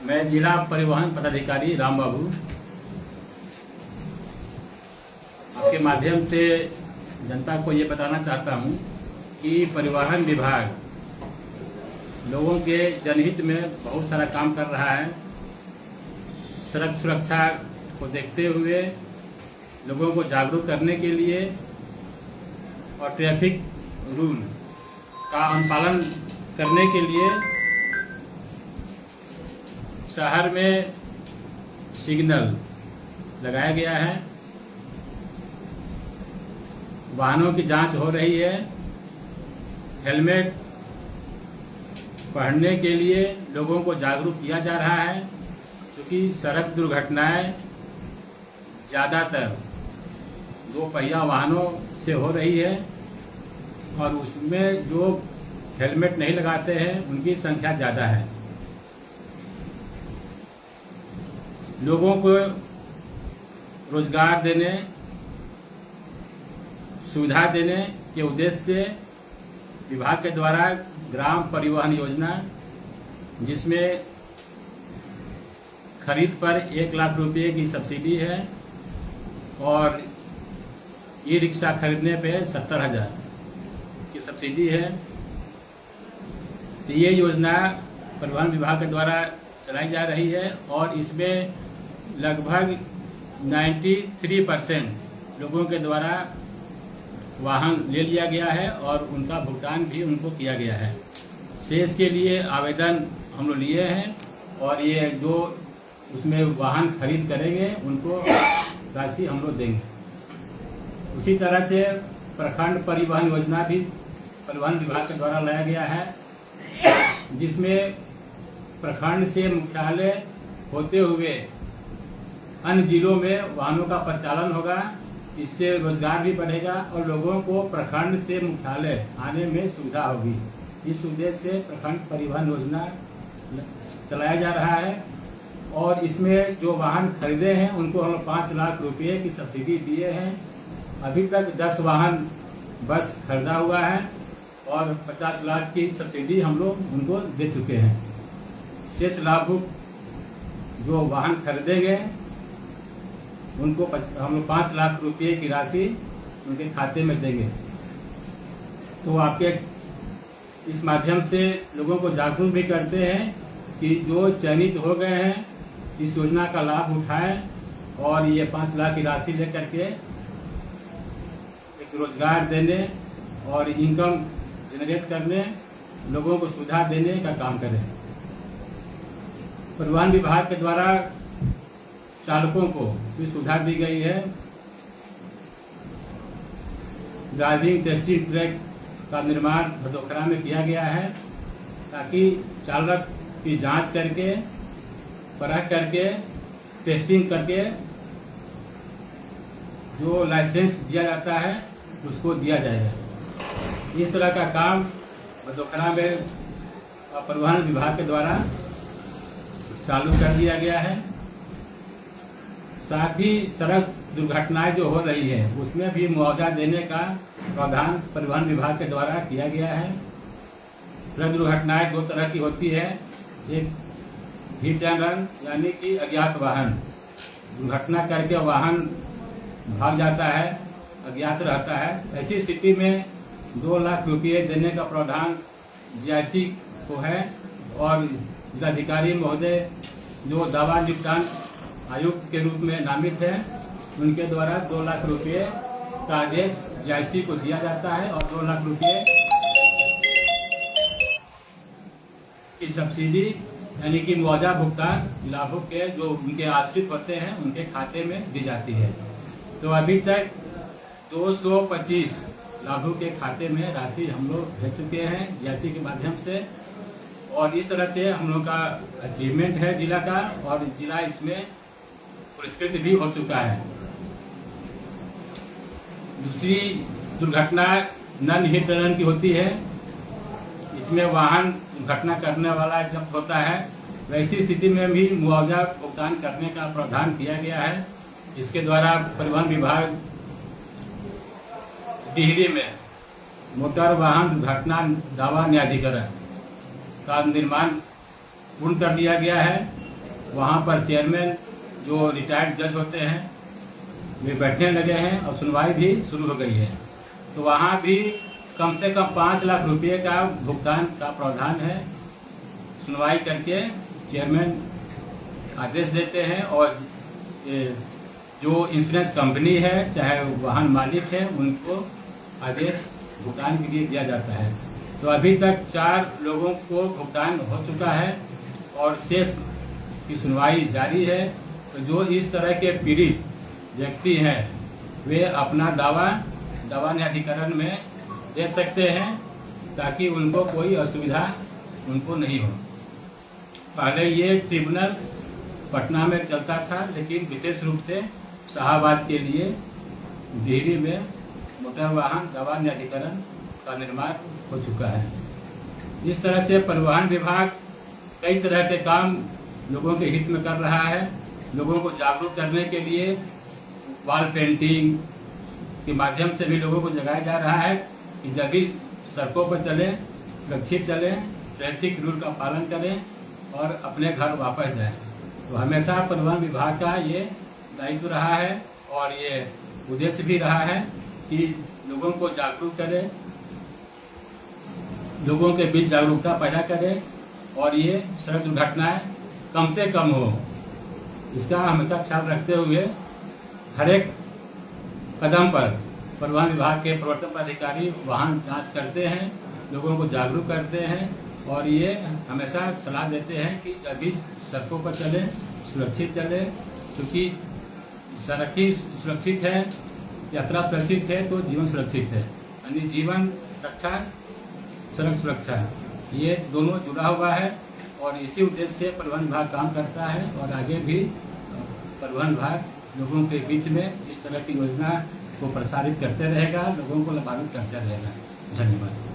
मैं जिला परिवहन पदाधिकारी राम बाबू आपके माध्यम से जनता को ये बताना चाहता हूँ कि परिवहन विभाग लोगों के जनहित में बहुत सारा काम कर रहा है। सड़क सुरक्षा को देखते हुए लोगों को जागरूक करने के लिए और ट्रैफिक रूल का अनुपालन करने के लिए शहर में सिग्नल लगाया गया है। वाहनों की जांच हो रही है। हेलमेट पहनने के लिए लोगों को जागरूक किया जा रहा है, क्योंकि सड़क दुर्घटनाएं ज़्यादातर दो पहिया वाहनों से हो रही है और उसमें जो हेलमेट नहीं लगाते हैं उनकी संख्या ज़्यादा है। लोगों को रोजगार देने, सुविधा देने के उद्देश्य से विभाग के द्वारा ग्राम परिवहन योजना, जिसमें खरीद पर 1 लाख रुपए की सब्सिडी है और ई रिक्शा खरीदने पे 70,000 की सब्सिडी है। तो ये योजना परिवहन विभाग के द्वारा चलाई जा रही है और इसमें लगभग 93% लोगों के द्वारा वाहन ले लिया गया है और उनका भुगतान भी उनको किया गया है। शेष के लिए आवेदन हम लोग लिए हैं और ये जो उसमें वाहन खरीद करेंगे उनको राशि हम लोग देंगे। उसी तरह से प्रखंड परिवहन योजना भी परिवहन विभाग के द्वारा लाया गया है, जिसमें प्रखंड से मुख्यालय होते हुए अन्य जिलों में वाहनों का परिचालन होगा। इससे रोजगार भी बढ़ेगा और लोगों को प्रखंड से मुख्यालय आने में सुविधा होगी। इस उद्देश्य से प्रखंड परिवहन योजना चलाया जा रहा है और इसमें जो वाहन खरीदे हैं उनको हम 5 लाख रुपए की सब्सिडी दिए हैं। अभी तक 10 वाहन बस खरीदा हुआ है और 50 लाख की सब्सिडी हम लोग उनको दे चुके हैं। शेष लाभुक जो वाहन खरीदेंगे उनको हम लोग 5 लाख रुपए की राशि उनके खाते में देंगे। तो आपके इस माध्यम से लोगों को जागरूक भी करते हैं कि जो चयनित हो गए हैं इस योजना का लाभ उठाएं और ये 5 लाख की राशि लेकर के एक रोजगार देने और इनकम जनरेट करने, लोगों को सुविधा देने का काम करें। परिवहन विभाग के द्वारा चालकों को भी सुविधा दी गई है। ड्राइविंग टेस्टिंग ट्रैक का निर्माण भदोखरा में किया गया है, ताकि चालक की जांच करके, परख करके, टेस्टिंग करके जो लाइसेंस दिया जाता है उसको दिया जाएगा। इस तरह का काम भदोखरा में परिवहन विभाग के द्वारा चालू कर दिया गया है। साथ ही सड़क दुर्घटनाएं जो हो रही है उसमें भी मुआवजा देने का प्रावधान परिवहन विभाग के द्वारा किया गया है। सड़क दुर्घटनाएं 2 तरह की होती है। एक हिट एंड रन, यानी कि अज्ञात वाहन दुर्घटना करके वाहन भाग जाता है, अज्ञात रहता है। ऐसी स्थिति में 2 लाख रुपये देने का प्रावधान जीआईसी को है और जिलाधिकारी महोदय जो दावा निपटान आयुक्त के रूप में नामित है, उनके द्वारा 2 लाख रुपये का आदेश जीआईसी को दिया जाता है और 2 लाख रुपये की सब्सिडी यानी कि मुआवजा भुगतान लाभुक के जो उनके आश्रित होते हैं उनके खाते में दी जाती है। तो अभी तक 225 लाभुक के खाते में राशि हम लोग भेज चुके हैं जीआईसी के माध्यम से और इस तरह से हम लोग का अचीवमेंट है जिला का और जिला इसमें पुरस्कृत भी हो चुका है। दूसरी दुर्घटना नन हिट रन की होती है। इसमें वाहन दुर्घटना करने वाला जब्त होता है। वैसी स्थिति में भी मुआवजा भुगतान करने का प्रावधान किया गया है। इसके द्वारा परिवहन विभाग टिहरी में मोटर वाहन दुर्घटना दावा न्यायाधिकरण का निर्माण पूर्ण कर लिया गया है वहाँ पर चेयरमैन जो रिटायर्ड जज होते हैं वे बैठने लगे हैं और सुनवाई भी शुरू हो गई है। तो वहाँ भी कम से कम 5 लाख रुपये का भुगतान का प्रावधान है। सुनवाई करके चेयरमैन आदेश देते हैं और जो इंश्योरेंस कंपनी है चाहे वाहन मालिक है उनको आदेश भुगतान के लिए दिया जाता है। तो अभी तक 4 लोगों को भुगतान हो चुका है और शेष की सुनवाई जारी है। तो जो इस तरह के पीड़ित व्यक्ति हैं वे अपना दावा न्यायाधिकरण में दे सकते हैं ताकि उनको कोई असुविधा उनको नहीं हो। पहले ये ट्रिब्यूनल पटना में चलता था, लेकिन विशेष रूप से शाहाबाद के लिए डिहरी में मोटर वाहन दावा न्यायाधिकरण का निर्माण हो चुका है। इस तरह से परिवहन विभाग कई तरह के काम लोगों के हित में कर रहा है। लोगों को जागरूक करने के लिए वॉल पेंटिंग के माध्यम से भी लोगों को जगाया जा रहा है कि जब भी सड़कों पर चलें, सुरक्षित चलें, ट्रैफिक रूल का पालन करें और अपने घर वापस जाएं। तो हमेशा परिवहन विभाग का ये दायित्व रहा है और ये उद्देश्य भी रहा है कि लोगों को जागरूक करें, लोगों के बीच जागरूकता पैदा करें और ये सड़क दुर्घटनाएं कम से कम हो, इसका हमेशा ख्याल रखते हुए हर एक कदम पर परिवहन विभाग के प्रवर्तन पदाधिकारी वाहन जांच करते हैं, लोगों को जागरूक करते हैं और ये हमेशा सलाह देते हैं कि जब भी सड़कों पर चलें, सुरक्षित चलें, क्योंकि सड़क ही सुरक्षित है, यात्रा सुरक्षित है तो जीवन सुरक्षित है। यानी जीवन रक्षा, सड़क सुरक्षा, ये दोनों जुड़ा हुआ है और इसी उद्देश्य से परिवहन विभाग काम करता है और आगे भी परिवहन विभाग लोगों के बीच में इस तरह की योजना को प्रसारित करते रहेगा, लोगों को लाभान्वित करते रहेगा। धन्यवाद।